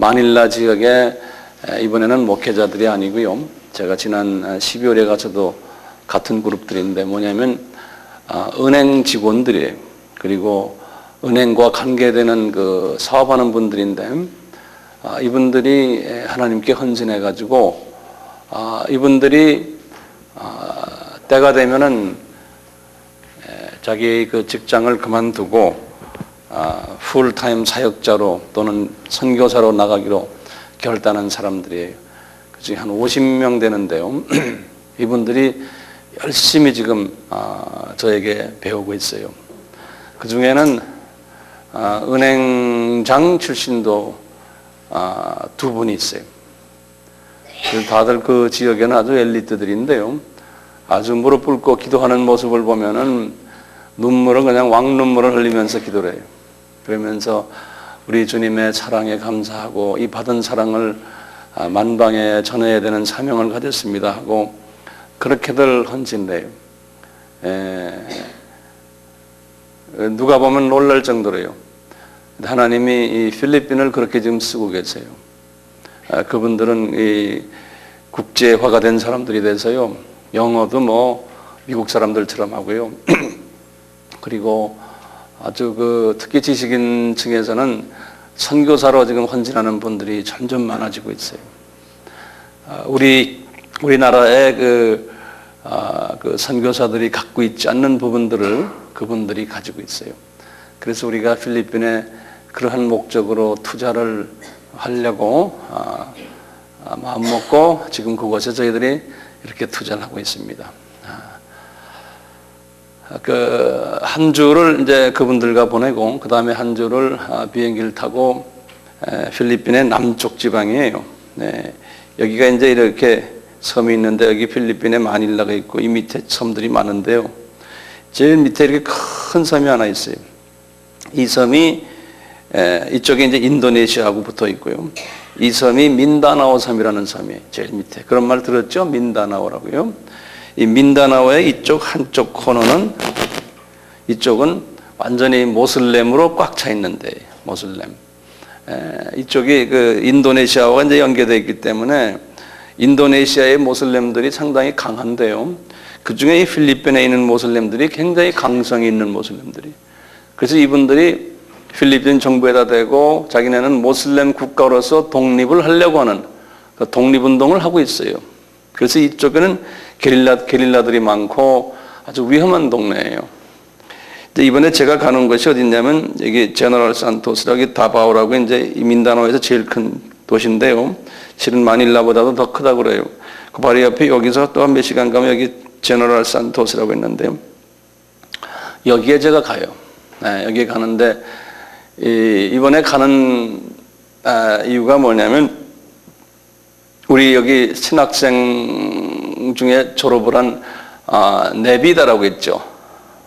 마닐라 지역에 이번에는 목회자들이 아니고요. 제가 지난 12월에 가서도 같은 그룹들인데 뭐냐면 은행 직원들이에요. 그리고 은행과 관계되는 그 사업하는 분들인데 이분들이 하나님께 헌신해 가지고 이분들이 때가 되면은 자기의 그 직장을 그만두고 풀타임 사역자로 또는 선교사로 나가기로 결단한 사람들이에요. 그중에 한 50명 되는데요. 이분들이 열심히 지금 저에게 배우고 있어요. 그 중에는 은행장 출신도 두 분이 있어요. 다들 그 지역에는 아주 엘리트들인데요. 아주 무릎 꿇고 기도하는 모습을 보면은 눈물을 그냥 왕눈물을 흘리면서 기도를 해요. 그러면서 우리 주님의 사랑에 감사하고 이 받은 사랑을 만방에 전해야 되는 사명을 가졌습니다 하고 그렇게들 헌신돼요. 누가 보면 놀랄 정도로요. 하나님이 이 필리핀을 그렇게 지금 쓰고 계세요. 그분들은 이 국제화가 된 사람들이 돼서요. 영어도 뭐 미국 사람들처럼 하고요. 그리고 아주 그 특히 지식인 층에서는 선교사로 지금 헌신하는 분들이 점점 많아지고 있어요. 우리나라의 그 선교사들이 갖고 있지 않는 부분들을 그분들이 가지고 있어요. 그래서 우리가 필리핀에 그러한 목적으로 투자를 하려고 마음 먹고 지금 그곳에 저희들이 이렇게 투자를 하고 있습니다. 한 주를 이제 그분들과 보내고 그 다음에 한 주를 비행기를 타고 필리핀의 남쪽 지방이에요. 네. 여기가 이제 이렇게 섬이 있는데 여기 필리핀에 마닐라가 있고 이 밑에 섬들이 많은데요. 제일 밑에 이렇게 큰 섬이 하나 있어요. 이 섬이 이쪽에 이제 인도네시아하고 붙어 있고요. 이 섬이 민다나오 섬이라는 섬이에요. 제일 밑에. 그런 말 들었죠? 민다나오라고요. 이 민다나오의 이쪽 한쪽 코너는 이쪽은 완전히 모슬렘으로 꽉 차 있는데 모슬렘. 이쪽이 그 인도네시아와 이제 연계되어 있기 때문에 인도네시아의 모슬렘들이 상당히 강한데요. 그 중에 이 필리핀에 있는 모슬렘들이 굉장히 강성이 있는 모슬렘들이. 그래서 이분들이 필리핀 정부에다 대고 자기네는 모슬렘 국가로서 독립을 하려고 하는 그 독립운동을 하고 있어요. 그래서 이쪽에는 게릴라들이 많고 아주 위험한 동네예요. 이번에 제가 가는 곳이 어디냐면 여기 제너럴 산토스라고 여기 다바오라고 이제 이 민다나오에서 제일 큰 도시인데요. 실은 마닐라보다도 더 크다고 그래요. 그 바로 옆에 여기서 또 몇 시간 가면 여기 제너럴 산토스라고 있는데요. 여기에 제가 가요. 여기에 가는데 이번에 가는 이유가 뭐냐면 우리 여기 신학생 중에 졸업을 한 네비다라고 있죠.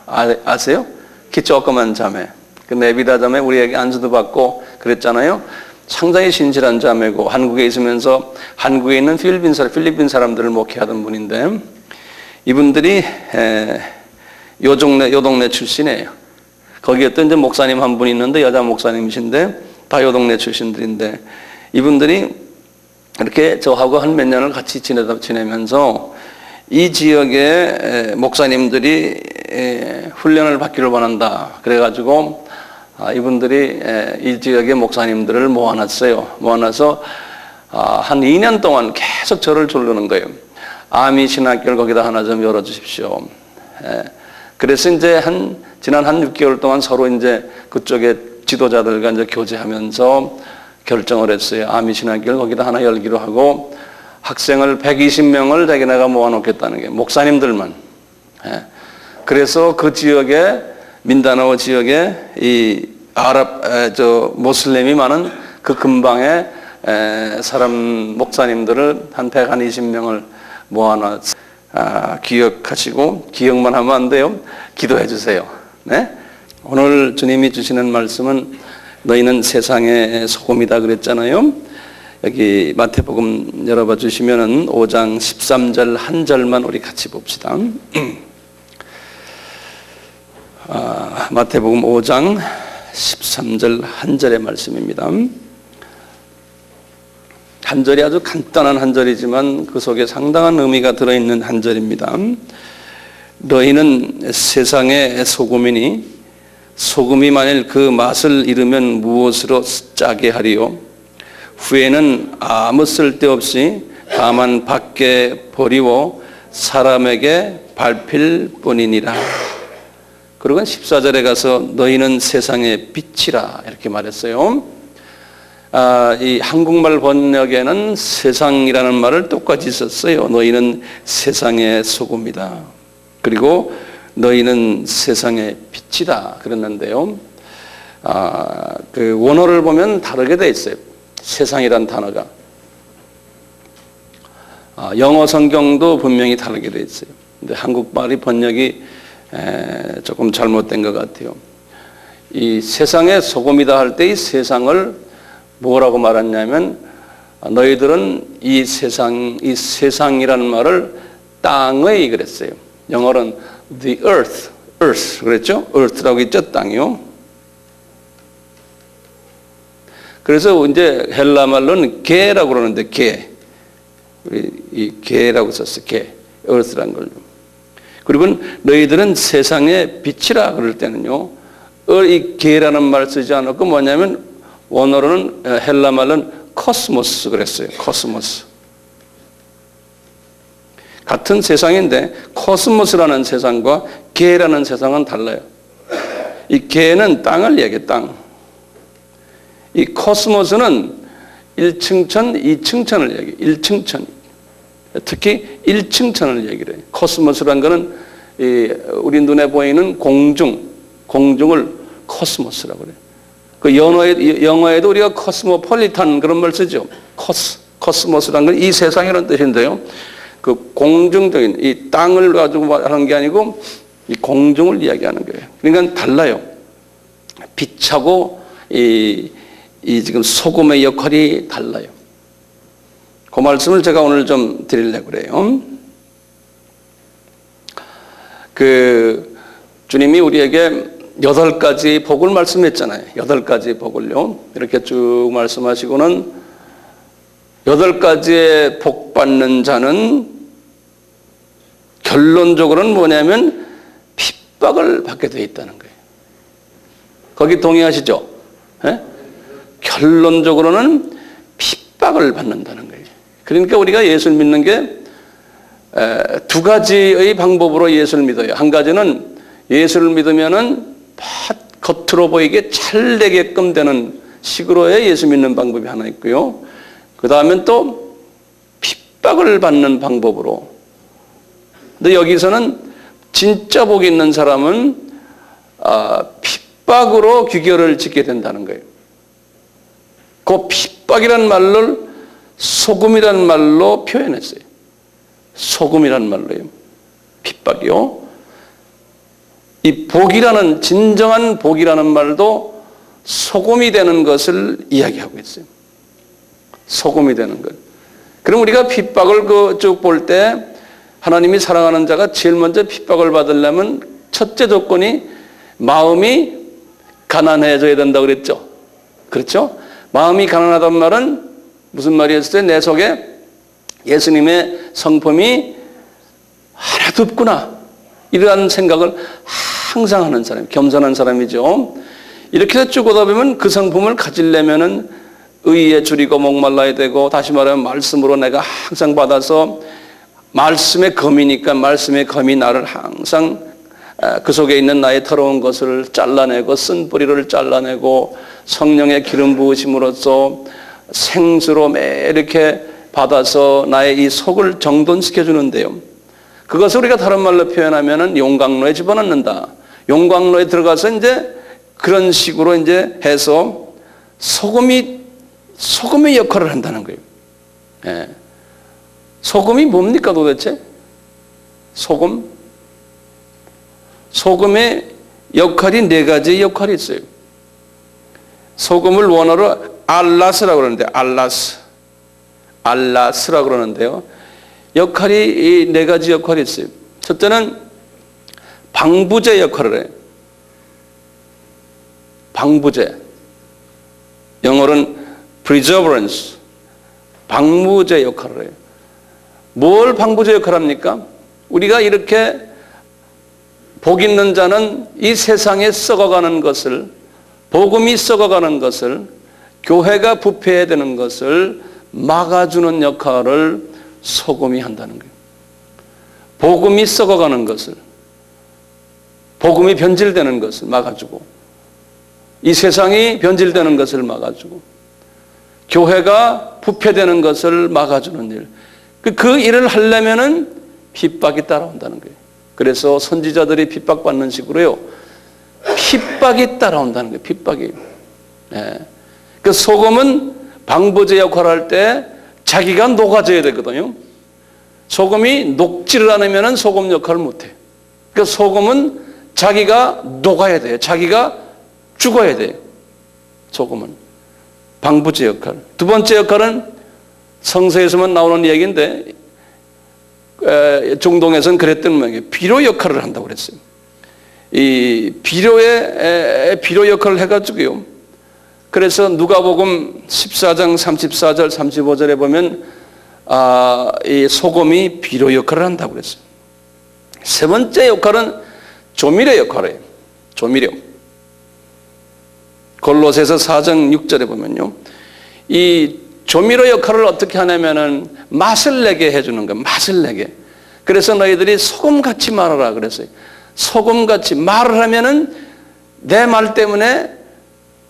아세요? 키 조그만 자매. 그 네비다 자매 우리에게 안수도 받고 그랬잖아요. 상당히 신실한 자매고 한국에 있으면서 한국에 있는 필리핀 사람들을 목회하던 분인데 이분들이 요 동네 출신이에요. 거기에 또 이제 목사님 한 분 있는데 여자 목사님이신데 다 요 동네 출신들인데 이분들이 이렇게 저하고 한 몇 년을 같이 지내면서 이 지역의 목사님들이 훈련을 받기를 원한다. 그래가지고 이분들이 이 지역의 목사님들을 모아놨어요. 모아놔서 한 2년 동안 계속 저를 조르는 거예요. 아미 신학교를 거기다 하나 좀 열어주십시오. 그래서 이제 지난 한 6개월 동안 서로 이제 그쪽에 지도자들과 이제 교제하면서 결정을 했어요. 아미 신학교를 거기다 하나 열기로 하고 학생을 120명을 자기네가 모아놓겠다는 게 목사님들만. 그래서 그 지역에 민다나오 지역에 이 모슬렘이 많은 그 근방에 사람 목사님들을 한 120명을 모아놨. 기억하시고 기억만 하면 안 돼요. 기도해 주세요. 네? 오늘 주님이 주시는 말씀은 너희는 세상의 소금이다 그랬잖아요. 여기 마태복음 열어봐 주시면은 5장 13절 한 절만 우리 같이 봅시다. 마태복음 5장 13절 한 절의 말씀입니다. 한 절이 아주 간단한 한 절이지만 그 속에 상당한 의미가 들어있는 한 절입니다. 너희는 세상의 소금이니 소금이 만일 그 맛을 잃으면 무엇으로 짜게 하리요? 후에는 아무 쓸데없이 다만 밖에 버리고 사람에게 밟힐 뿐이니라. 그리고 14절에 가서 너희는 세상의 빛이라 이렇게 말했어요. 이 한국말 번역에는 세상이라는 말을 똑같이 썼어요. 너희는 세상의 소금이다. 그리고 너희는 세상의 빛이다 그랬는데요. 그 원어를 보면 다르게 돼 있어요. 세상이란 단어가. 영어 성경도 분명히 다르게 돼 있어요. 근데 한국말이 번역이 조금 잘못된 것 같아요. 이 세상의 소금이다 할 때 이 세상을 뭐라고 말했냐면 너희들은 이 세상이라는 말을 땅의 그랬어요. 영어로는 the earth 그랬죠? earth라고 있죠, 땅이요. 그래서 이제 헬라 말로는 게라고 그러는데 이 게라고 썼어요. 게, earth라는 걸요. 그리고 너희들은 세상의 빛이라 그럴 때는요, 이 게라는 말 쓰지 않고 뭐냐면 원어로는 헬라 말로는 코스모스 그랬어요. 코스모스. 같은 세상인데 코스모스라는 세상과 게라는 세상은 달라요. 이 게는 땅을 얘기해, 땅. 이 코스모스는 1층천, 2층천을 얘기해. 1층천. 특히 1층천을 얘기를 해요. 코스모스라는 거는 우리 눈에 보이는 공중을 코스모스라고 그래요. 그 영어에도 우리가 코스모폴리탄 그런 말 쓰죠. 코스모스라는 건 이 세상이라는 뜻인데요. 그 공중적인 이 땅을 가지고 하는 게 아니고 이 공중을 이야기하는 거예요. 그러니까 달라요. 빛하고 이 지금 소금의 역할이 달라요. 그 말씀을 제가 오늘 좀 드리려고 그래요. 그 주님이 우리에게 8가지 복을 말씀했잖아요. 8가지 복을요. 이렇게 쭉 말씀하시고는 8가지의 복 받는 자는 결론적으로는 뭐냐면 핍박을 받게 되어 있다는 거예요. 거기 동의하시죠? 네? 결론적으로는 핍박을 받는다는 거예요. 그러니까 우리가 예수를 믿는 게 2가지의 방법으로 예수를 믿어요. 한 가지는 예수를 믿으면은 겉으로 보이게 잘 되게끔 되는 식으로의 예수 믿는 방법이 하나 있고요. 그 다음엔 또 핍박을 받는 방법으로. 근데 여기서는 진짜 복이 있는 사람은 핍박으로 귀결을 짓게 된다는 거예요. 그 핍박이라는 말을 소금이라는 말로 표현했어요. 소금이라는 말로요. 핍박이요. 이 복이라는 진정한 복이라는 말도 소금이 되는 것을 이야기하고 있어요. 소금이 되는 것. 그럼 우리가 핍박을 쭉 볼 때 하나님이 사랑하는 자가 제일 먼저 핍박을 받으려면 첫째 조건이 마음이 가난해져야 된다고 그랬죠. 그렇죠? 마음이 가난하단 말은 무슨 말이었어요? 내 속에 예수님의 성품이 하나도 없구나. 이러한 생각을 항상 하는 사람, 겸손한 사람이죠. 이렇게 해서 쭉 오다 보면 그 성품을 가지려면은 의에 줄이고 목말라야 되고, 다시 말하면 말씀으로 내가 항상 받아서 말씀의 검이니까 말씀의 검이 나를 항상 그 속에 있는 나의 더러운 것을 잘라내고 쓴 뿌리를 잘라내고 성령의 기름 부으심으로써 생수로 매일 이렇게 받아서 나의 이 속을 정돈시켜 주는데요. 그것을 우리가 다른 말로 표현하면은 용광로에 집어넣는다. 용광로에 들어가서 이제 그런 식으로 이제 해서 소금의 역할을 한다는 거예요. 예. 소금이 뭡니까 도대체? 소금의 역할이 4가지 역할이 있어요. 소금을 원어로 알라스라고 그러는데, 알라스라고 그러는데요. 역할이 이 4가지 역할이 있어요. 첫째는 방부제 역할을 해요. 방부제. 영어로는 preservance. 방부제 역할을 해요. 뭘 방부제 역할을 합니까? 우리가 이렇게 복 있는 자는 이 세상에 썩어가는 것을, 복음이 썩어가는 것을, 교회가 부패해야 되는 것을 막아주는 역할을 소금이 한다는 거예요. 복음이 썩어가는 것을, 복음이 변질되는 것을 막아주고, 이 세상이 변질되는 것을 막아주고, 교회가 부패되는 것을 막아주는 일. 그 일을 하려면은 핍박이 따라온다는 거예요. 그래서 선지자들이 핍박받는 식으로요, 핍박이 따라온다는 거예요. 핍박이. 네. 그 소금은 방부제 역할을 할 때 자기가 녹아져야 되거든요. 소금이 녹지를 않으면 소금 역할을 못해. 그 소금은 자기가 녹아야 돼요. 자기가 죽어야 돼요. 소금은. 방부제 역할. 두 번째 역할은 성서에서만 나오는 이야기인데, 중동에서는 그랬던 모양이에요. 비료 역할을 한다고 그랬어요. 이 비료 역할을 해가지고요. 그래서 누가복음 14장 34절 35절에 보면 이 소금이 비료 역할을 한다고 그랬어요. 세 번째 역할은 조미료 역할이에요. 조미료. 골로새서 4장 6절에 보면요, 이 조미료 역할을 어떻게 하냐면은 맛을 내게 해주는 거예요. 맛을 내게. 그래서 너희들이 소금같이 말하라 그랬어요. 소금같이 말을 하면은 내 말 때문에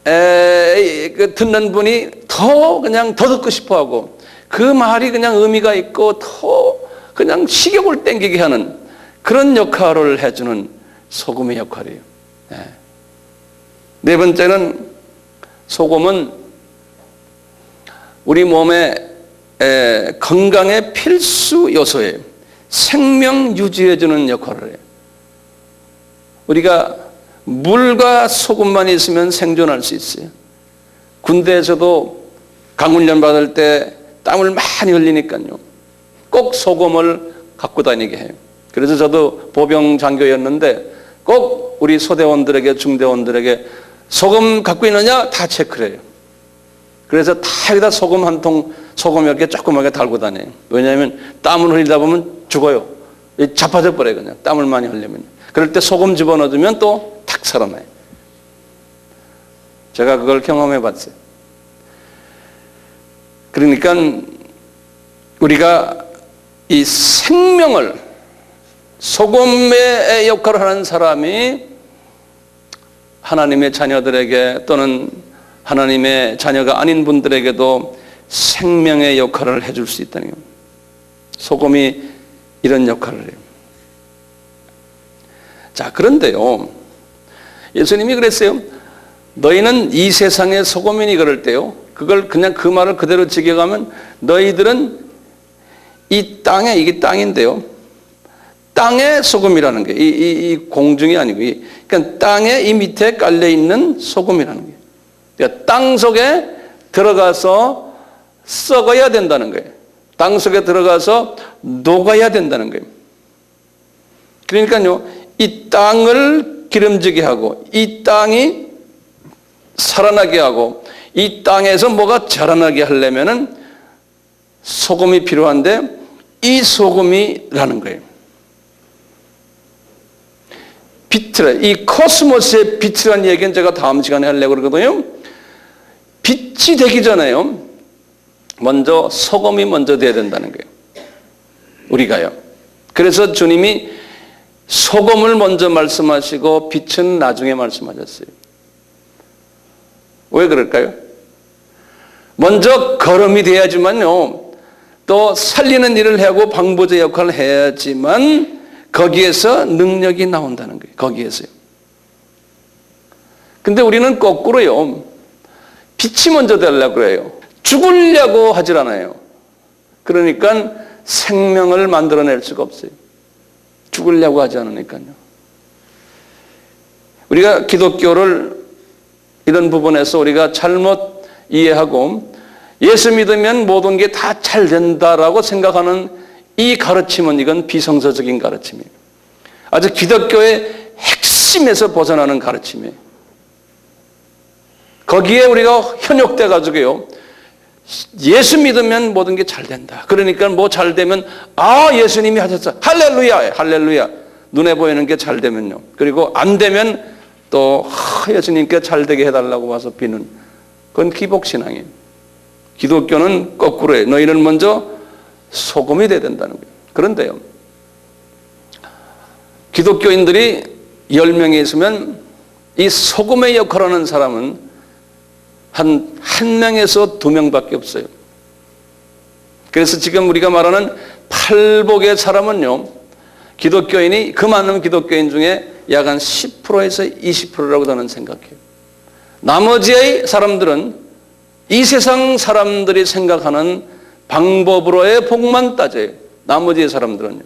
듣는 분이 더 그냥 더 듣고 싶어하고, 그 말이 그냥 의미가 있고 더 그냥 식욕을 땡기게 하는 그런 역할을 해주는 소금의 역할이에요. 네 번째는 소금은 우리 몸의 건강의 필수 요소예요. 생명 유지해주는 역할을 해요. 우리가 물과 소금만 있으면 생존할 수 있어요. 군대에서도 강훈련 받을 때 땀을 많이 흘리니까요, 꼭 소금을 갖고 다니게 해요. 그래서 저도 보병 장교였는데 꼭 우리 소대원들에게, 중대원들에게 소금 갖고 있느냐 다 체크를 해요. 그래서 다 여기다 소금 한 통, 소금 이렇게 조그맣게 달고 다녀요. 왜냐하면 땀을 흘리다 보면 죽어요. 자빠져 버려요. 그냥 땀을 많이 흘리면. 그럴 때 소금 집어넣어주면 또 탁 살아나요. 제가 그걸 경험해 봤어요. 그러니까 우리가 이 생명을, 소금의 역할을 하는 사람이 하나님의 자녀들에게, 또는 하나님의 자녀가 아닌 분들에게도 생명의 역할을 해줄 수 있다는 겁니다. 소금이 이런 역할을 해요. 자, 그런데요, 예수님이 그랬어요. 너희는 이 세상의 소금이니 그럴 때요, 그걸 그냥 그 말을 그대로 지켜가면 너희들은 이 땅에, 이게 땅인데요, 땅의 소금이라는 게 이 공중이 아니고, 그러니까 땅에 이 밑에 깔려 있는 소금이라는 게, 그러니까 땅 속에 들어가서 썩어야 된다는 거예요. 땅 속에 들어가서 녹아야 된다는 거예요. 그러니까요, 이 땅을 기름지게 하고, 이 땅이 살아나게 하고, 이 땅에서 뭐가 자라나게 하려면은 소금이 필요한데, 이 소금이라는 거예요. 빛이라, 이 코스모스의 빛이라는 얘기는 제가 다음 시간에 하려고 그러거든요. 빛이 되기 전에요, 먼저 소금이 먼저 돼야 된다는 거예요. 우리가요. 그래서 주님이 소금을 먼저 말씀하시고 빛은 나중에 말씀하셨어요. 왜 그럴까요? 먼저 거름이 돼야지만요, 또 살리는 일을 하고 방부제 역할을 해야지만 거기에서 능력이 나온다는 거예요. 거기에서요. 근데 우리는 거꾸로요, 빛이 먼저 되려고 해요. 죽으려고 하질 않아요. 그러니까 생명을 만들어낼 수가 없어요. 죽으려고 하지 않으니까요. 우리가 기독교를 이런 부분에서 우리가 잘못 이해하고 예수 믿으면 모든 게 다 잘 된다라고 생각하는 이 가르침은, 이건 비성서적인 가르침이에요. 아주 기독교의 핵심에서 벗어나는 가르침이에요. 거기에 우리가 현혹돼 가지고요, 예수 믿으면 모든 게 잘 된다. 그러니까 뭐 잘 되면 예수님이 하셨어. 할렐루야, 할렐루야. 눈에 보이는 게 잘 되면요. 그리고 안 되면 또 예수님께 잘 되게 해달라고 와서 비는, 그건 기복신앙이에요. 기독교는 거꾸로 해. 너희는 먼저 소금이 돼야 된다는 거예요. 그런데요, 기독교인들이 10명이 있으면 이 소금의 역할을 하는 사람은 한 명에서 2명밖에 없어요. 그래서 지금 우리가 말하는 팔복의 사람은요, 기독교인이, 그 많은 기독교인 중에 약 한 10%에서 20%라고 저는 생각해요. 나머지의 사람들은 이 세상 사람들이 생각하는 방법으로의 복만 따져요. 나머지의 사람들은요.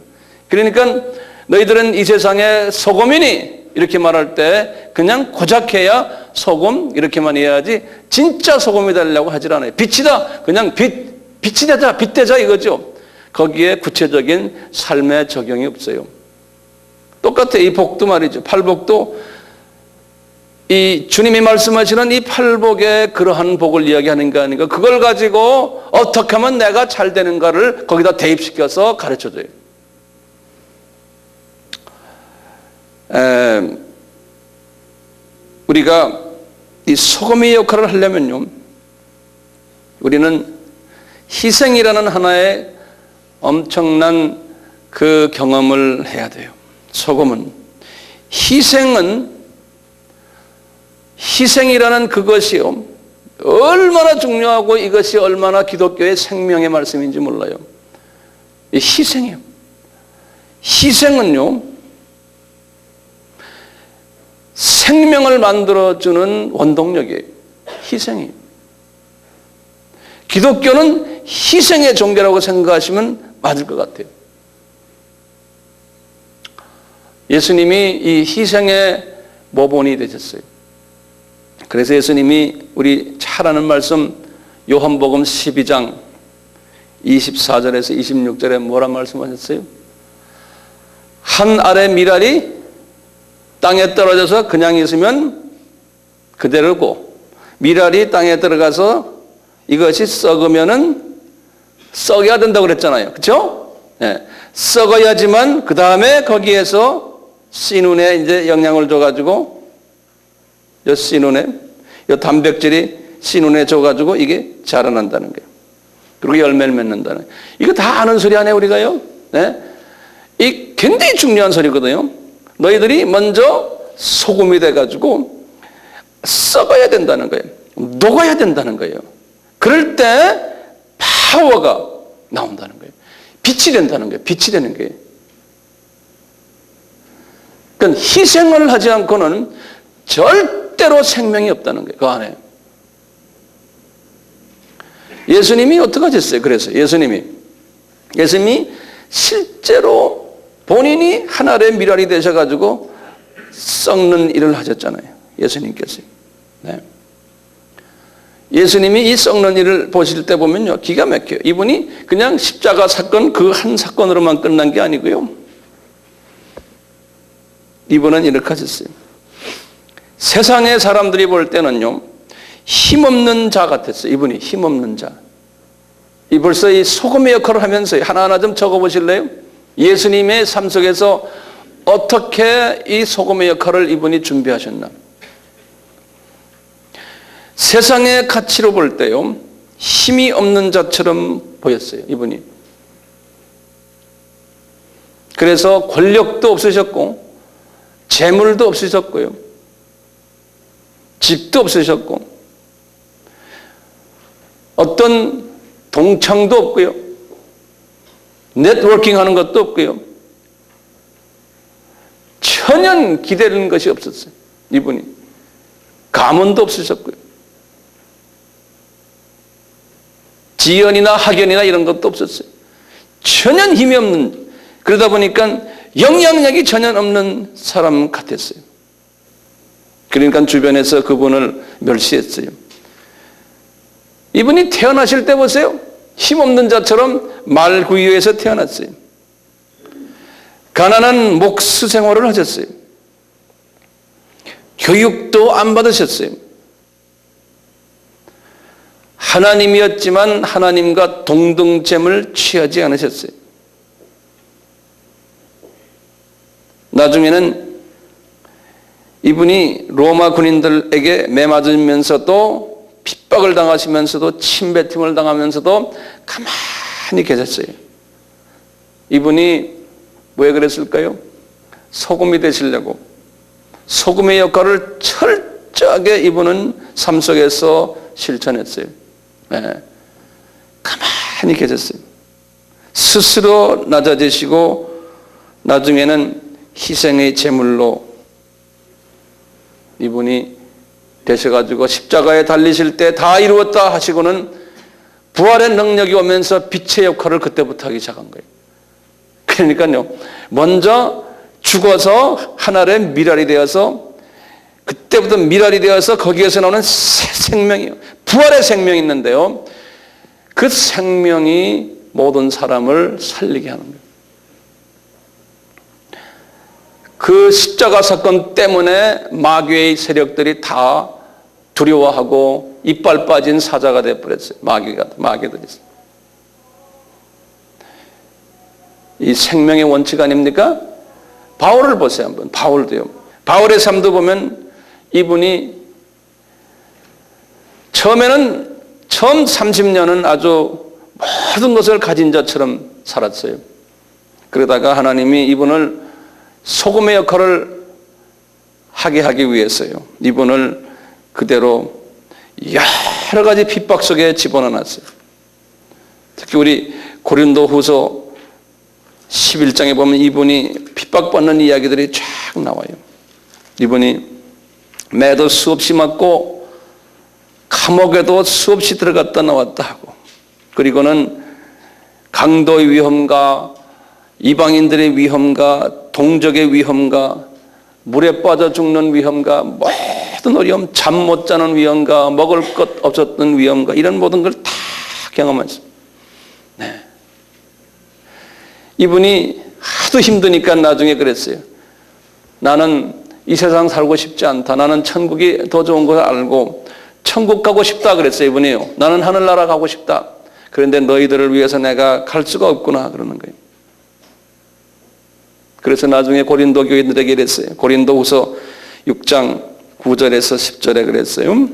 그러니까 너희들은 이 세상의 소금이니 이렇게 말할 때 그냥 고작해야 소금 이렇게만 해야지 진짜 소금이 되려고 하질 않아요. 빛이다. 그냥 빛이 되자, 빛되자 이거죠. 거기에 구체적인 삶의 적용이 없어요. 똑같아요. 이 복도 말이죠. 팔복도 이 주님이 말씀하시는 이 팔복의 그러한 복을 이야기하는 게 아닌가. 그걸 가지고 어떻게 하면 내가 잘 되는가를 거기다 대입시켜서 가르쳐줘요. 우리가 이 소금의 역할을 하려면요, 우리는 희생이라는 하나의 엄청난 그 경험을 해야 돼요. 소금은, 희생이라는 그것이요, 얼마나 중요하고 이것이 얼마나 기독교의 생명의 말씀인지 몰라요. 이 희생이요. 희생은요, 생명을 만들어주는 원동력이에요. 희생이에요. 기독교는 희생의 종교라고 생각하시면 맞을 것 같아요. 예수님이 이 희생의 모본이 되셨어요. 그래서 예수님이 우리 잘 아는 말씀 요한복음 12장 24절에서 26절에 뭐라 말씀하셨어요? 한 알의 밀알이 땅에 떨어져서 그냥 있으면 그대로고, 밀알이 땅에 들어가서 이것이 썩으면은 썩어야 된다고 그랬잖아요. 그렇죠? 네. 썩어야지만 그 다음에 거기에서 씨눈에 이제 영양을 줘가지고, 요 씨눈에, 요 단백질이 씨눈에 줘가지고 이게 자라난다는 거예요. 그리고 열매를 맺는다는 거예요. 이거 다 아는 소리 아니에요, 우리가요? 네? 이 굉장히 중요한 소리거든요. 너희들이 먼저 소금이 돼가지고 썩어야 된다는 거예요. 녹아야 된다는 거예요. 그럴 때 파워가 나온다는 거예요. 빛이 된다는 거예요. 빛이 되는 거예요. 그러니까 희생을 하지 않고는 절대로 생명이 없다는 거예요. 그 안에. 예수님이 어떻게 하셨어요? 그래서 예수님이 실제로 본인이 하늘의 밀알이 되셔가지고 썩는 일을 하셨잖아요. 예수님께서. 네. 예수님이 이 썩는 일을 보실 때 보면요, 기가 막혀요. 이분이 그냥 십자가 사건 그 한 사건으로만 끝난 게 아니고요. 이분은 이렇게 하셨어요. 세상의 사람들이 볼 때는요, 힘없는 자 같았어요. 이분이 힘없는 자. 이 벌써 이 소금의 역할을 하면서 하나하나 좀 적어보실래요? 예수님의 삶 속에서 어떻게 이 소금의 역할을 이분이 준비하셨나? 세상의 가치로 볼 때요, 힘이 없는 자처럼 보였어요, 이분이. 그래서 권력도 없으셨고, 재물도 없으셨고요, 집도 없으셨고, 어떤 동창도 없고요, 네트워킹 하는 것도 없고요, 전혀 기대는 것이 없었어요. 이분이 가문도 없으셨고요, 지연이나 학연이나 이런 것도 없었어요. 전혀 힘이 없는, 그러다 보니까 영향력이 전혀 없는 사람 같았어요. 그러니까 주변에서 그분을 멸시했어요. 이분이 태어나실 때 보세요. 힘없는 자처럼 말구유에서 태어났어요. 가난한 목수 생활을 하셨어요. 교육도 안 받으셨어요. 하나님이었지만 하나님과 동등됨을 취하지 않으셨어요. 나중에는 이분이 로마 군인들에게 매맞으면서도 핍박을 당하시면서도 침뱉음을 당하면서도 가만히 계셨어요. 이분이 왜 그랬을까요? 소금이 되시려고. 소금의 역할을 철저하게 이분은 삶 속에서 실천했어요. 네. 가만히 계셨어요. 스스로 낮아지시고 나중에는 희생의 제물로 이분이 되셔가지고 십자가에 달리실 때 다 이루었다 하시고는 부활의 능력이 오면서 빛의 역할을 그때부터 하기 시작한 거예요. 그러니까요, 먼저 죽어서 하늘의 미랄이 되어서 그때부터 미랄이 되어서 거기에서 나오는 새 생명이에요. 부활의 생명이 있는데요, 그 생명이 모든 사람을 살리게 하는 거예요. 그 십자가 사건 때문에 마귀의 세력들이 다 두려워하고 이빨 빠진 사자가 되어버렸어요. 마귀들이. 이 생명의 원칙 아닙니까? 바울을 보세요. 한번 바울도요. 바울의 삶도 보면 이분이 처음 30년은 아주 모든 것을 가진 자처럼 살았어요. 그러다가 하나님이 이분을 소금의 역할을 하게 하기 위해서요, 이분을 그대로 여러 가지 핍박 속에 집어넣어놨어요. 특히 우리 고린도후서 11장에 보면 이분이 핍박받는 이야기들이 쫙 나와요. 이분이 매도 수없이 맞고 감옥에도 수없이 들어갔다 나왔다 하고, 그리고는 강도의 위험과 이방인들의 위험과 동족의 위험과 물에 빠져 죽는 위험과 모든 어려움, 잠 못 자는 위험과 먹을 것 없었던 위험과 이런 모든 걸 다 경험했습니다. 네. 이분이 하도 힘드니까 나중에 그랬어요. 나는 이 세상 살고 싶지 않다. 나는 천국이 더 좋은 걸 알고 천국 가고 싶다 그랬어요. 이분이요. 나는 하늘나라 가고 싶다. 그런데 너희들을 위해서 내가 갈 수가 없구나 그러는 거예요. 그래서 나중에 고린도 교인들에게 이랬어요. 고린도후서 6장 9절에서 10절에 그랬어요.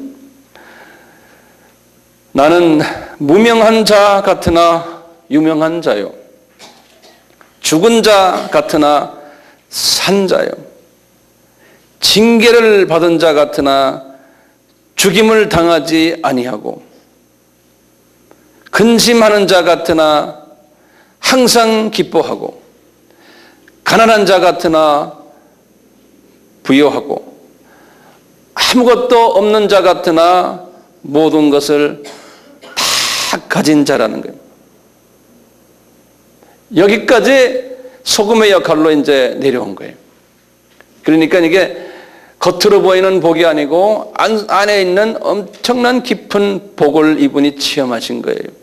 나는 무명한 자 같으나 유명한 자요, 죽은 자 같으나 산 자요, 징계를 받은 자 같으나 죽임을 당하지 아니하고, 근심하는 자 같으나 항상 기뻐하고, 가난한 자 같으나 부유하고, 아무것도 없는 자 같으나 모든 것을 다 가진 자라는 거예요. 여기까지 소금의 역할로 이제 내려온 거예요. 그러니까 이게 겉으로 보이는 복이 아니고 안에 있는 엄청난 깊은 복을 이분이 체험하신 거예요.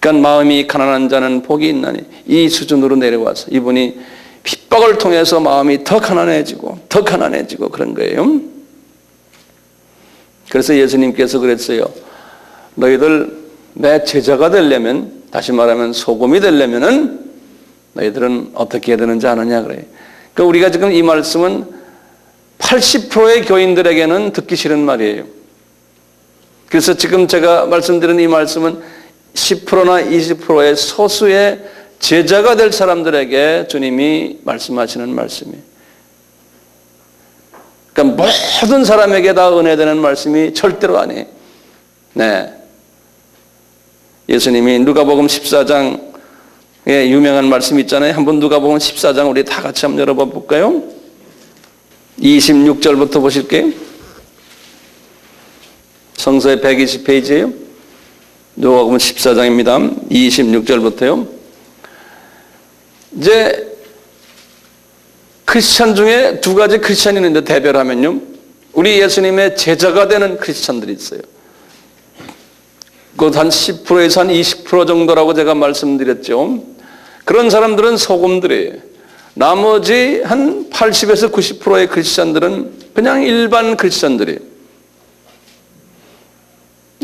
그러니까 마음이 가난한 자는 복이 있나니, 이 수준으로 내려와서 이분이 핍박을 통해서 마음이 더 가난해지고 더 가난해지고 그런 거예요. 그래서 예수님께서 그랬어요. 너희들 내 제자가 되려면, 다시 말하면 소금이 되려면은 너희들은 어떻게 해야 되는지 아느냐 그래요. 그러니까 우리가 지금 이 말씀은 80%의 교인들에게는 듣기 싫은 말이에요. 그래서 지금 제가 말씀드린 이 말씀은 10%나 20%의 소수의 제자가 될 사람들에게 주님이 말씀하시는 말씀이에요. 그러니까 모든 사람에게 다 은혜되는 말씀이 절대로 아니에요. 네. 예수님이 누가복음 14장에 유명한 말씀 있잖아요. 한번 누가복음 14장 우리 다 같이 한번 열어봐 볼까요? 26절부터 보실게요. 성서의 120페이지예요. 누가복음 14장입니다. 26절부터요. 이제 크리스찬 중에 두 가지 크리스찬이 있는데, 대별하면요, 우리 예수님의 제자가 되는 크리스찬들이 있어요. 그 한 10%에서 한 20% 정도라고 제가 말씀드렸죠. 그런 사람들은 소금들이에요. 나머지 한 80에서 90%의 크리스찬들은 그냥 일반 크리스찬들이에요.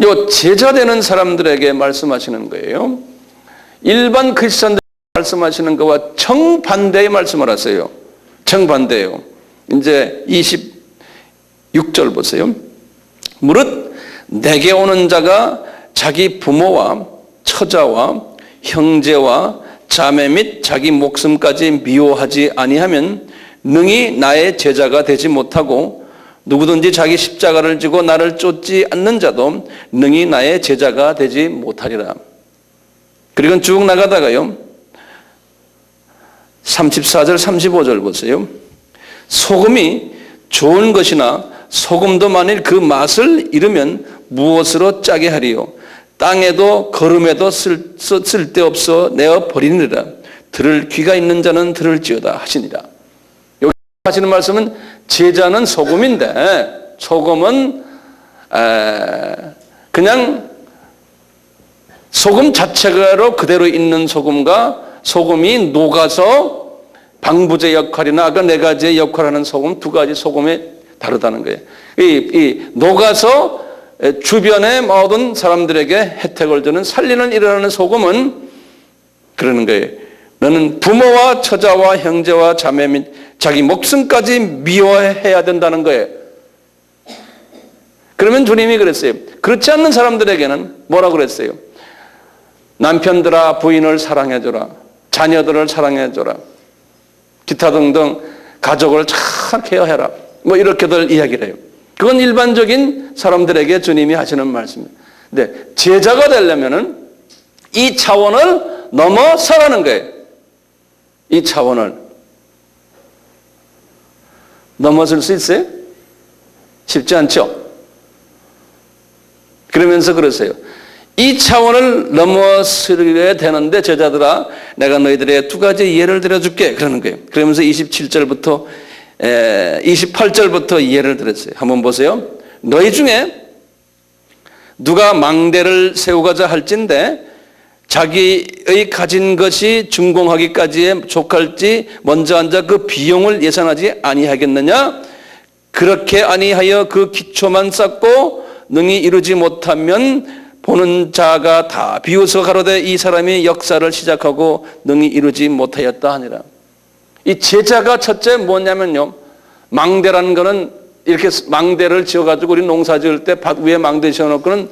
요 제자 되는 사람들에게 말씀하시는 거예요. 일반 크리스천들 말씀하시는 것과 정반대의 말씀을 하세요. 정반대예요. 이제 26절 보세요. 무릇 내게 오는 자가 자기 부모와 처자와 형제와 자매 및 자기 목숨까지 미워하지 아니하면 능히 나의 제자가 되지 못하고 누구든지 자기 십자가를 지고 나를 쫓지 않는 자도 능히 나의 제자가 되지 못하리라. 그리고 쭉 나가다가요. 34절 35절 보세요. 소금이 좋은 것이나 소금도 만일 그 맛을 잃으면 무엇으로 짜게 하리요. 땅에도 거름에도 쓸데없어 내어 버리니라. 들을 귀가 있는 자는 들을지어다 하시니라. 여기 하시는 말씀은 제자는 소금인데 소금은 그냥 소금 자체로 그대로 있는 소금과 소금이 녹아서 방부제 역할이나 아까 네 가지의 역할을 하는 소금, 두 가지 소금이 다르다는 거예요. 이 녹아서 주변의 모든 사람들에게 혜택을 주는 살리는 일을 하는 소금은 그러는 거예요. 너는 부모와 처자와 형제와 자매 및 자기 목숨까지 미워해야 된다는 거예요. 그러면 주님이 그랬어요. 그렇지 않는 사람들에게는 뭐라고 그랬어요? 남편들아 부인을 사랑해줘라. 자녀들을 사랑해줘라. 기타 등등 가족을 잘 케어해라. 뭐 이렇게들 이야기를 해요. 그건 일반적인 사람들에게 주님이 하시는 말씀입니다. 근데 제자가 되려면은 이 차원을 넘어서라는 거예요. 이 차원을 넘어설 수 있어요? 쉽지 않죠? 그러면서 그러세요. 이 차원을 넘어서게 되는데 제자들아 내가 너희들의 두 가지 예를 들어줄게 그러는 거예요. 그러면서 27절부터 28절부터 예를 들었어요. 한번 보세요. 너희 중에 누가 망대를 세우고자 할진대 자기의 가진 것이 준공하기까지에 족할지 먼저 앉아 그 비용을 예산하지 아니하겠느냐? 그렇게 아니하여 그 기초만 쌓고 능히 이루지 못하면 보는 자가 다 비웃어 가로되 이 사람이 역사를 시작하고 능히 이루지 못하였다 하니라. 이 제자가 첫째 뭐냐면요. 망대라는 거는 이렇게 망대를 지어가지고 우리 농사 지을 때 밭 위에 망대 지어놓고는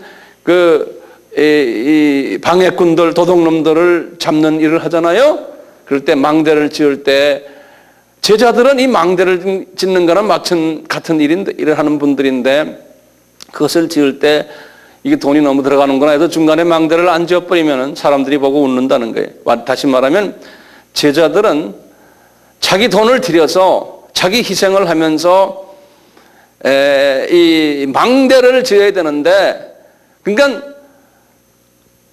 이 방해꾼들 도둑놈들을 잡는 일을 하잖아요. 그럴 때 망대를 지을 때 제자들은 이 망대를 짓는 거랑 같은 일을 하는 분들인데 그것을 지을 때 이게 돈이 너무 들어가는구나 해서 중간에 망대를 안 지어버리면 사람들이 보고 웃는다는 거예요. 다시 말하면 제자들은 자기 돈을 들여서 자기 희생을 하면서 이 망대를 지어야 되는데 그러니까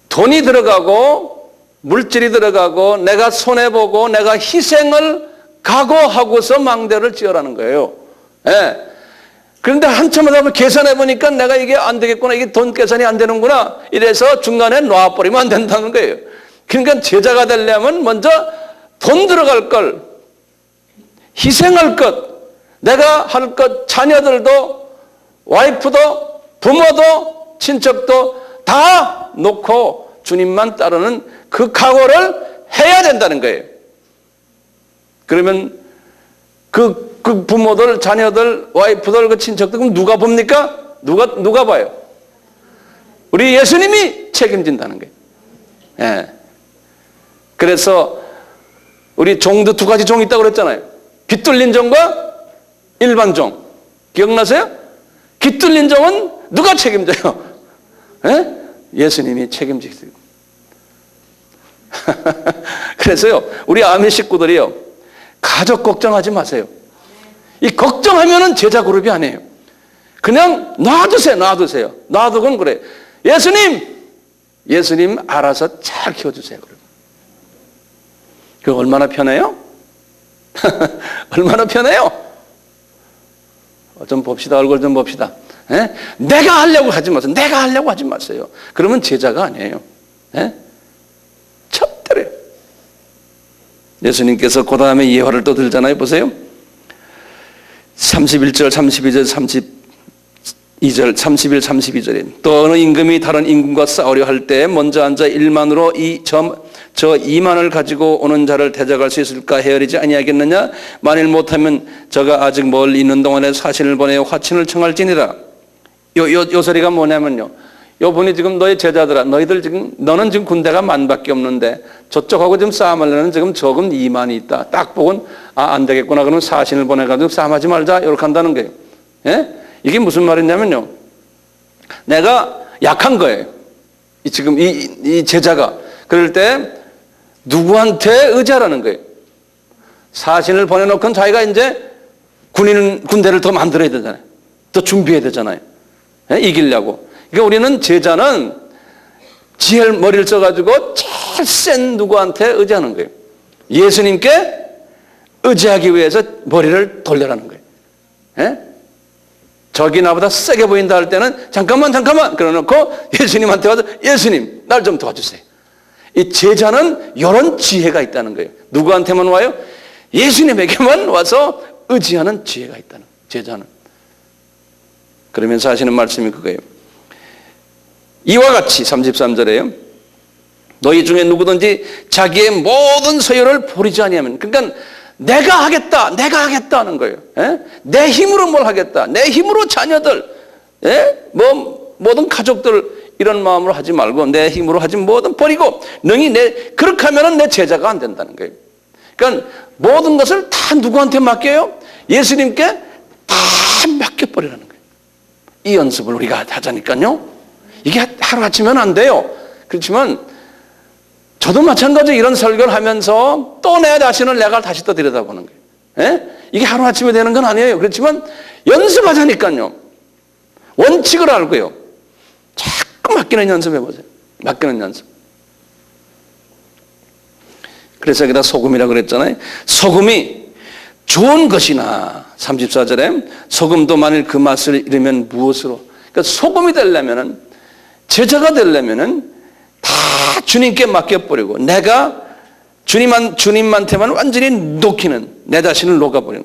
돈이 들어가고 물질이 들어가고 내가 손해보고 내가 희생을 각오하고서 망대를 지으라는 거예요. 그런데 한참 하다 보면 계산해보니까 내가 이게 안 되겠구나. 이게 돈 계산이 안 되는구나. 이래서 중간에 놔버리면 안 된다는 거예요. 그러니까 제자가 되려면 먼저 돈 들어갈 걸, 희생할 것, 내가 할 것, 자녀들도, 와이프도, 부모도, 친척도 다 놓고 주님만 따르는 그 각오를 해야 된다는 거예요. 그러면 그 부모들, 자녀들, 와이프들, 그 친척들, 그럼 누가 봅니까? 누가 봐요? 우리 예수님이 책임진다는 거예요. 예. 그래서 우리 종도 두 가지 종이 있다고 그랬잖아요. 귀뚫린 종과 일반 종. 기억나세요? 귀뚫린 종은 누가 책임져요? 예? 예수님이 책임지세요. 그래서요, 우리 아멘 식구들이요, 가족 걱정하지 마세요. 이 걱정하면은 제자 그룹이 아니에요. 그냥 놔두세요. 놔두곤 그래. 예수님 알아서 잘 키워주세요. 그 얼마나 편해요? 얼마나 편해요? 좀 봅시다. 얼굴 좀 봅시다. 에? 내가 하려고 하지 마세요. 그러면 제자가 아니에요. 첩대래요. 예수님께서 그 다음에 예화를 또 들잖아요. 보세요. 31절, 32절, 2절 31, 32절에 또 어느 임금이 다른 임금과 싸우려 할 때 먼저 앉아 1만으로 저 2만을 가지고 오는 자를 대적할 수 있을까 헤아리지 아니하겠느냐. 만일 못하면 저가 아직 멀리 있는 동안에 사신을 보내어 화친을 청할지니라. 요 소리가 뭐냐면요, 요 분이 지금 너희 제자들아, 너는 지금 군대가 10,000밖에 없는데 저쪽하고 지금 싸움하려는 지금 적은 2만이 있다. 딱 보곤 안 되겠구나. 그러면 사신을 보내가지고 싸움하지 말자 이렇게 한다는 거예요. 예? 이게 무슨 말이냐면요, 내가 약한 거예요. 지금 이 제자가. 그럴 때 누구한테 의지하라는 거예요? 사신을 보내놓고는 자기가 이제 군대를 더 만들어야 되잖아요. 더 준비해야 되잖아요. 예? 이기려고. 그러니까 우리는 제자는 지혜를 머리를 써가지고 제일 센 누구한테 의지하는 거예요. 예수님께 의지하기 위해서 머리를 돌려라는 거예요. 예? 적이 나보다 세게 보인다 할 때는 잠깐만 그러놓고 예수님한테 와서 예수님 날 좀 도와주세요. 이 제자는 이런 지혜가 있다는 거예요. 누구한테만 와요? 예수님에게만 와서 의지하는 지혜가 있다는 거예요. 제자는. 그러면서 하시는 말씀이 그거예요. 이와 같이 33절에요. 너희 중에 누구든지 자기의 모든 소유를 버리지 아니하면, 그러니까 내가 하겠다 하는 거예요. 예? 내 힘으로 뭘 하겠다, 내 힘으로 자녀들, 예? 모든 가족들 이런 마음으로 하지 말고 내 힘으로 하지 뭐든 버리고 능히 그렇게 하면은 내 제자가 안 된다는 거예요. 그러니까 모든 것을 다 누구한테 맡겨요? 예수님께 다 맡겨버리라는 거예요. 이 연습을 우리가 하자니까요. 이게 하루아침에는 안 돼요. 그렇지만 저도 마찬가지 이런 설교를 하면서 또 내 자신을 내가 다시 또 들여다보는 거예요. 예? 이게 하루아침에 되는 건 아니에요. 그렇지만 연습하자니까요. 원칙을 알고요. 자꾸 맡기는 연습해보세요. 맡기는 연습. 그래서 여기다 소금이라고 그랬잖아요. 소금이 좋은 것이나 34절에 소금도 만일 그 맛을 잃으면 무엇으로. 그러니까 소금이 되려면은, 제자가 되려면은 다 주님께 맡겨버리고 내가 주님한테만 완전히 녹이는, 내 자신을 녹아버리는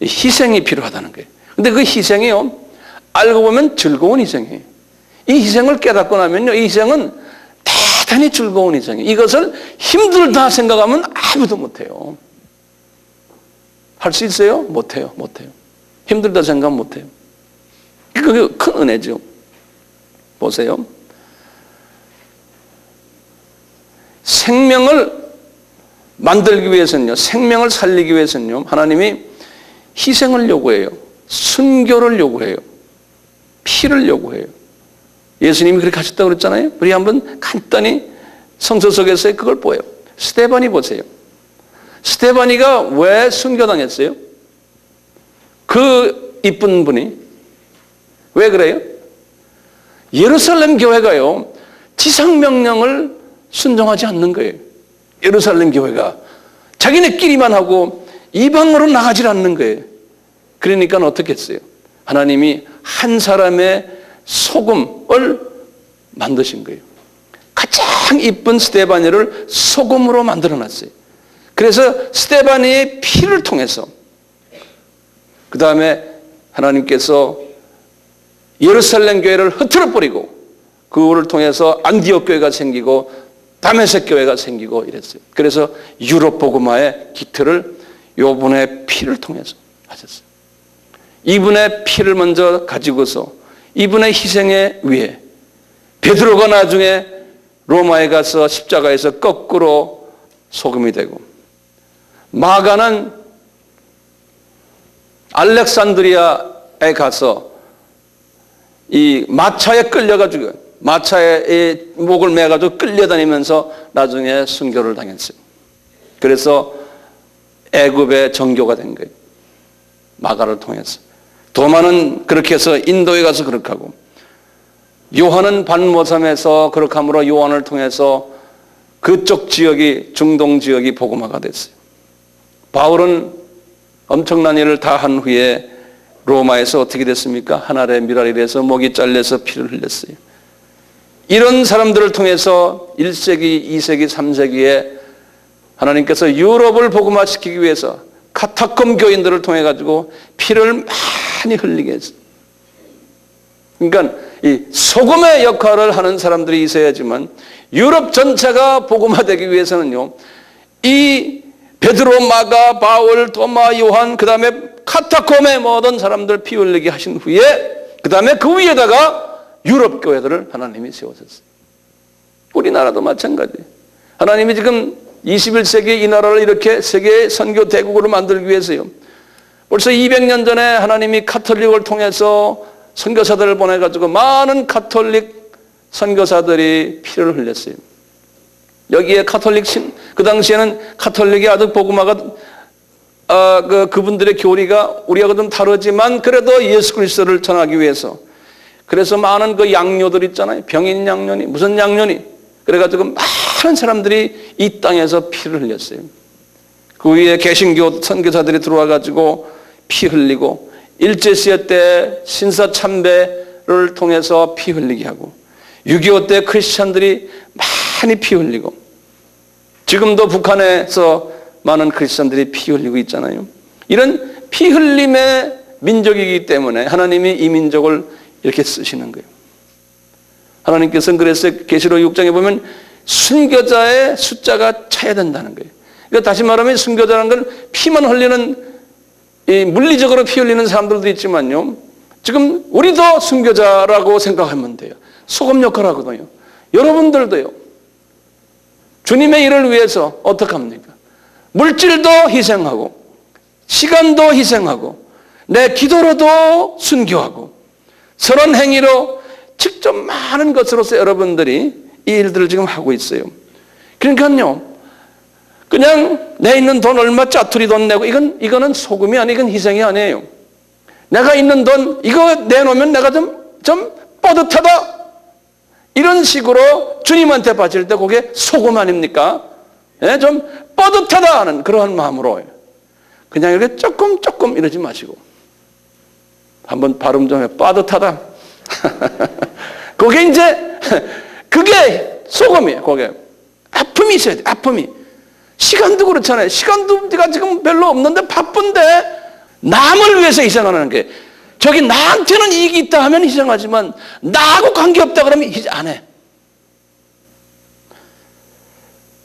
희생이 필요하다는 거예요. 근데 그 희생이요, 알고 보면 즐거운 희생이에요. 이 희생을 깨닫고 나면요, 이 희생은 대단히 즐거운 희생이에요. 이것을 힘들다 생각하면 아무도 못해요. 할 수 있어요? 못해요. 힘들다 생각하면 못해요. 그게 큰 은혜죠. 보세요. 생명을 만들기 위해서는요, 생명을 살리기 위해서는요, 하나님이 희생을 요구해요. 순교를 요구해요. 피를 요구해요. 예수님이 그렇게 하셨다고 그랬잖아요. 우리 한번 간단히 성서 속에서의 그걸 보여요. 스데반이 보세요. 스데반이가 왜 순교당했어요? 그 이쁜 분이. 왜 그래요? 예루살렘 교회가요, 지상명령을 순종하지 않는 거예요. 예루살렘 교회가 자기네끼리만 하고 이방으로 나가질 않는 거예요. 그러니까 어떻게 했어요? 하나님이 한 사람의 소금을 만드신 거예요. 가장 이쁜 스데바니를 소금으로 만들어놨어요. 그래서 스데바니의 피를 통해서 그 다음에 하나님께서 예루살렘 교회를 흐트러 버리고 그거를 통해서 안디옥 교회가 생기고 다메섹 교회가 생기고 이랬어요. 그래서 유럽 복음화의 기틀을 이분의 피를 통해서 하셨어요. 이분의 피를 먼저 가지고서 이분의 희생에 의해 베드로가 나중에 로마에 가서 십자가에서 거꾸로 소금이 되고, 마가는 알렉산드리아에 가서 이 마차에 끌려가지고 마차에 목을 매가지고 끌려다니면서 나중에 순교를 당했어요. 그래서 애굽의 정교가 된 거예요. 마가를 통해서. 도마는 그렇게 해서 인도에 가서 그렇게 하고, 요한은 반모섬에서 그렇게 함으로 요한을 통해서 그쪽 지역이, 중동 지역이 복음화가 됐어요. 바울은 엄청난 일을 다 한 후에 로마에서 어떻게 됐습니까? 한 알의 밀알이라서 목이 잘려서 피를 흘렸어요. 이런 사람들을 통해서 1세기, 2세기, 3세기에 하나님께서 유럽을 복음화시키기 위해서 카타콤 교인들을 통해 가지고 피를 많이 흘리게 했어요. 그러니까 이 소금의 역할을 하는 사람들이 있어야지만 유럽 전체가 복음화되기 위해서는요, 이 베드로, 마가, 바울, 도마, 요한, 그 다음에 카타콤의 모든 사람들 피 흘리게 하신 후에 그 다음에 그 위에다가 유럽 교회들을 하나님이 세우셨어요. 우리나라도 마찬가지. 하나님이 지금 21세기 이 나라를 이렇게 세계 선교 대국으로 만들기 위해서요, 벌써 200년 전에 하나님이 가톨릭을 통해서 선교사들을 보내가지고 많은 가톨릭 선교사들이 피를 흘렸어요. 여기에 그 당시에는 가톨릭이 아주 복음화가 그분들의 교리가 우리하고 좀 다르지만 그래도 예수 그리스도를 전하기 위해서, 그래서 많은 그 양료들 있잖아요. 병인 양료니 무슨 양료니, 그래가지고 많은 사람들이 이 땅에서 피를 흘렸어요. 그 위에 개신교 선교사들이 들어와가지고 피 흘리고, 일제시대 때 신사참배를 통해서 피 흘리게 하고, 6.25 때 크리스찬들이 많이 피 흘리고, 지금도 북한에서 많은 크리스찬들이 피 흘리고 있잖아요. 이런 피 흘림의 민족이기 때문에 하나님이 이 민족을 이렇게 쓰시는 거예요. 하나님께서는 그래서 계시록 6장에 보면 순교자의 숫자가 차야 된다는 거예요. 그러니까 다시 말하면 순교자라는 건 피만 흘리는, 이 물리적으로 피 흘리는 사람들도 있지만요, 지금 우리도 순교자라고 생각하면 돼요. 소금 역할을 하거든요. 여러분들도요, 주님의 일을 위해서 어떻게 합니까? 물질도 희생하고, 시간도 희생하고, 내 기도로도 순교하고, 선한 행위로 직접 많은 것으로서 여러분들이 이 일들을 지금 하고 있어요. 그러니까요, 그냥 내 있는 돈 얼마 짜투리 돈 내고, 이거는 소금이 아니에요. 이건 희생이 아니에요. 내가 있는 돈 이거 내놓으면 내가 좀 뿌듯하다, 이런 식으로 주님한테 바칠 때 그게 소금 아닙니까? 예? 좀 뿌듯하다 하는 그러한 마음으로 그냥 이렇게 조금 이러지 마시고 한번 발음 좀 해. 뿌듯하다. 그게 이제 그게 소금이에요. 그게 아픔이 있어야 돼. 아픔이. 시간도 그렇잖아요. 시간도 네가 지금 별로 없는데 바쁜데 남을 위해서 희생하는 게, 저기 나한테는 이익이 있다 하면 희생하지만 나하고 관계없다 그러면 안 해.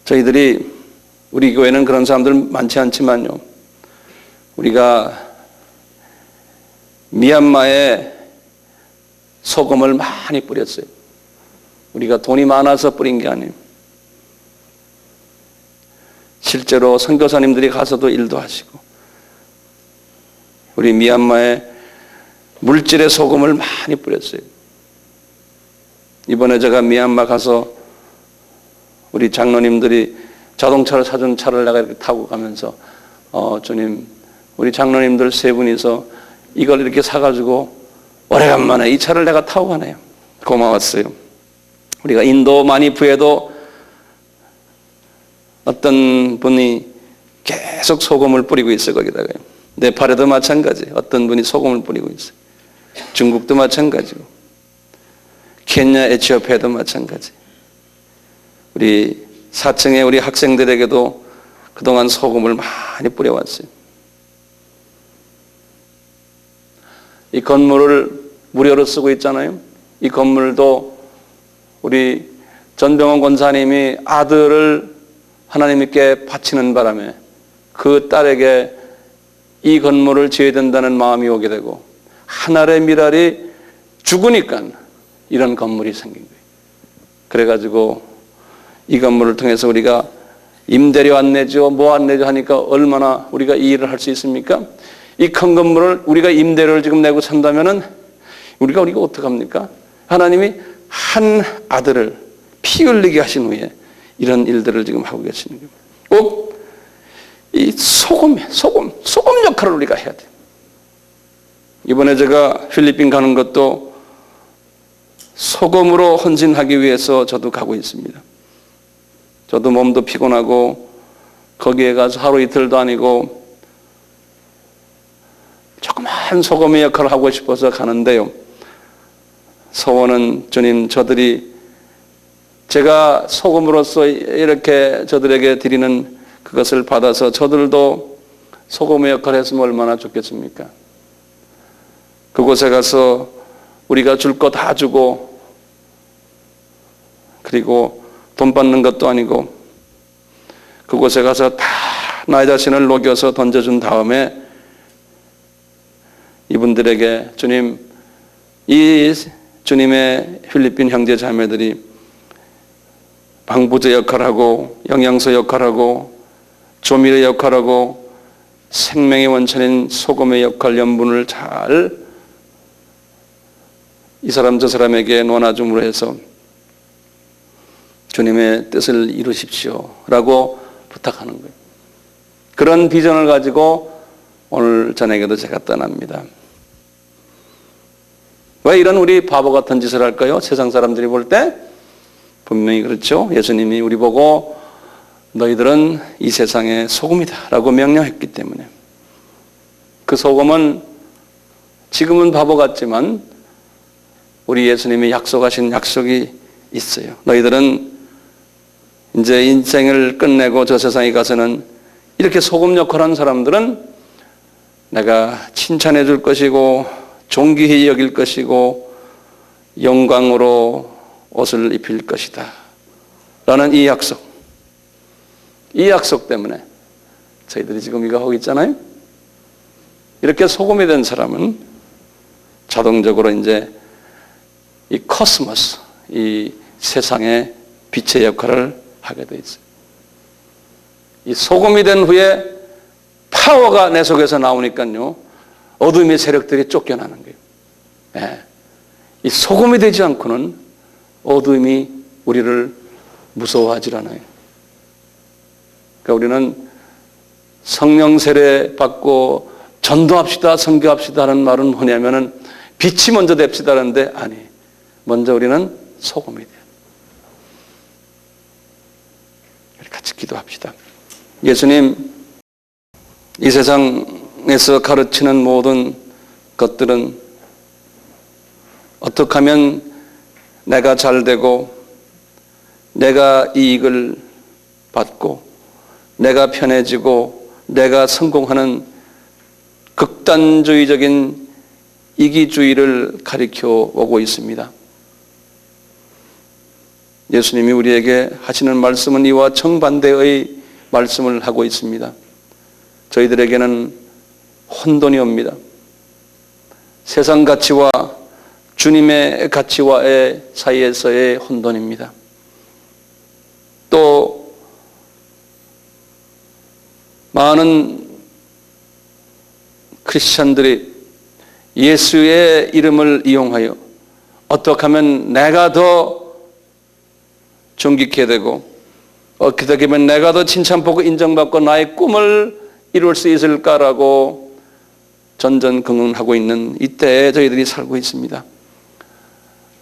저희들이, 우리 교회는 그런 사람들 많지 않지만요, 우리가 미얀마에 소금을 많이 뿌렸어요. 우리가 돈이 많아서 뿌린 게 아니에요. 실제로 선교사님들이 가서도 일도 하시고, 우리 미얀마에 물질의 소금을 많이 뿌렸어요. 이번에 제가 미얀마 가서 우리 장로님들이 자동차를 사준 차를 내가 이렇게 타고 가면서 주님, 우리 장로님들 세 분이서 이걸 이렇게 사가지고 오래간만에 이 차를 내가 타고 가네요. 고마웠어요. 우리가 인도 마니푸에도 어떤 분이 계속 소금을 뿌리고 있어요. 거기다가요. 네팔에도 마찬가지, 어떤 분이 소금을 뿌리고 있어요. 중국도 마찬가지고, 케냐, 에티오피아도 마찬가지. 우리 4층에 우리 학생들에게도 그동안 소금을 많이 뿌려왔어요. 이 건물을 무료로 쓰고 있잖아요. 이 건물도 우리 전병원 권사님이 아들을 하나님께 바치는 바람에 그 딸에게 이 건물을 지어야 된다는 마음이 오게 되고, 하늘의 미랄이 죽으니까 이런 건물이 생긴 거예요. 그래가지고 이 건물을 통해서 우리가 임대료 안 내죠, 뭐 안 내죠 하니까 얼마나 우리가 이 일을 할 수 있습니까? 이 큰 건물을 우리가 임대료를 지금 내고 산다면은 우리가 어떡합니까? 하나님이 한 아들을 피 흘리게 하신 후에 이런 일들을 지금 하고 계시는 거예요. 꼭 이 소금 역할을 우리가 해야 돼요. 이번에 제가 필리핀 가는 것도 소금으로 헌신하기 위해서 저도 가고 있습니다. 저도 몸도 피곤하고 거기에 가서 하루 이틀도 아니고 조그만 소금의 역할을 하고 싶어서 가는데요, 소원은 주님, 저들이 제가 소금으로서 이렇게 저들에게 드리는 그것을 받아서 저들도 소금의 역할을 했으면 얼마나 좋겠습니까? 그곳에 가서 우리가 줄 거 다 주고, 그리고 돈 받는 것도 아니고 그곳에 가서 다 나의 자신을 녹여서 던져준 다음에 이분들에게 이 주님의 필리핀 형제 자매들이 방부제 역할하고 영양소 역할하고 조미료 역할하고 생명의 원천인 소금의 역할, 염분을 잘 이 사람 저 사람에게 논아줌으로 해서 주님의 뜻을 이루십시오 라고 부탁하는 거예요. 그런 비전을 가지고 오늘 저녁에도 제가 떠납니다. 왜 이런 우리 바보 같은 짓을 할까요? 세상 사람들이 볼 때 분명히 그렇죠. 예수님이 우리 보고 너희들은 이 세상의 소금이다 라고 명령했기 때문에. 그 소금은 지금은 바보 같지만 우리 예수님이 약속하신 약속이 있어요. 너희들은 이제 인생을 끝내고 저 세상에 가서는 이렇게 소금 역할한 사람들은 내가 칭찬해 줄 것이고 존귀히 여길 것이고 영광으로 옷을 입힐 것이다 라는 이 약속 때문에 저희들이 지금 이거 하고 있잖아요. 이렇게 소금이 된 사람은 자동적으로 이제 이 코스모스, 이 세상의 빛의 역할을 하게 돼 있어요. 이 소금이 된 후에 파워가 내 속에서 나오니까요, 어둠의 세력들이 쫓겨나는 거예요. 예. 이 소금이 되지 않고는 어둠이 우리를 무서워하지 않아요. 그러니까 우리는 성령 세례 받고 전도합시다, 선교합시다 하는 말은 뭐냐면은 빛이 먼저 됩시다 하는데 아니, 먼저 우리는 소금이 돼요. 같이 기도합시다. 예수님, 이 세상에서 가르치는 모든 것들은 어떻게 하면 내가 잘 되고 내가 이익을 받고 내가 편해지고 내가 성공하는 극단주의적인 이기주의를 가리켜 오고 있습니다. 예수님이 우리에게 하시는 말씀은 이와 정반대의 말씀을 하고 있습니다. 저희들에게는 혼돈이 옵니다. 세상 가치와 주님의 가치와의 사이에서의 혼돈입니다. 또 많은 크리스천들이 예수의 이름을 이용하여 어떻게 하면 내가 더 존귀케 되고 어떻게 하면 내가 더 칭찬받고 인정받고 나의 꿈을 이룰 수 있을까라고 전전긍긍하고 있는 이때에 저희들이 살고 있습니다.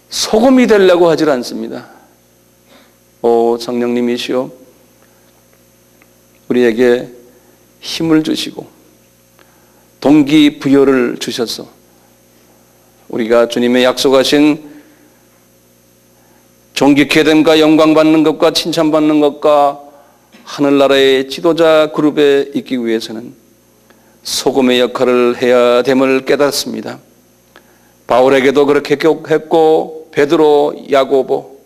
소금이 되려고 하질 않습니다. 오 성령님이시여, 우리에게 힘을 주시고 동기부여를 주셔서 우리가 주님의 약속하신 존귀케 됨과 영광받는 것과 칭찬받는 것과 하늘나라의 지도자 그룹에 있기 위해서는 소금의 역할을 해야 됨을 깨닫습니다. 바울에게도 그렇게 했고 베드로, 야고보,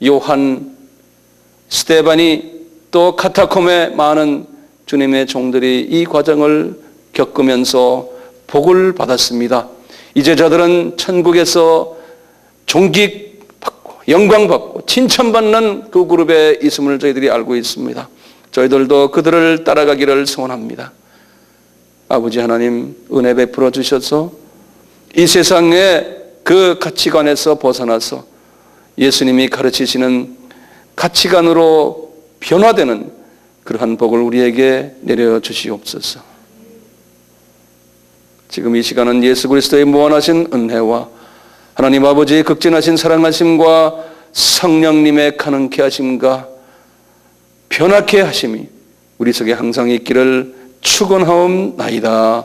요한, 스데반이 또 카타콤의 많은 주님의 종들이 이 과정을 겪으면서 복을 받았습니다. 이제 저들은 천국에서 존귀받고 영광받고 칭찬받는 그 그룹에 있음을 저희들이 알고 있습니다. 저희들도 그들을 따라가기를 소원합니다. 아버지 하나님, 은혜 베풀어 주셔서 이 세상의 그 가치관에서 벗어나서 예수님이 가르치시는 가치관으로 변화되는 그러한 복을 우리에게 내려주시옵소서. 지금 이 시간은 예수 그리스도의 무한하신 은혜와 하나님 아버지의 극진하신 사랑하심과 성령님의 가능케 하심과 변화케 하심이 우리 속에 항상 있기를 축원하옵나이다.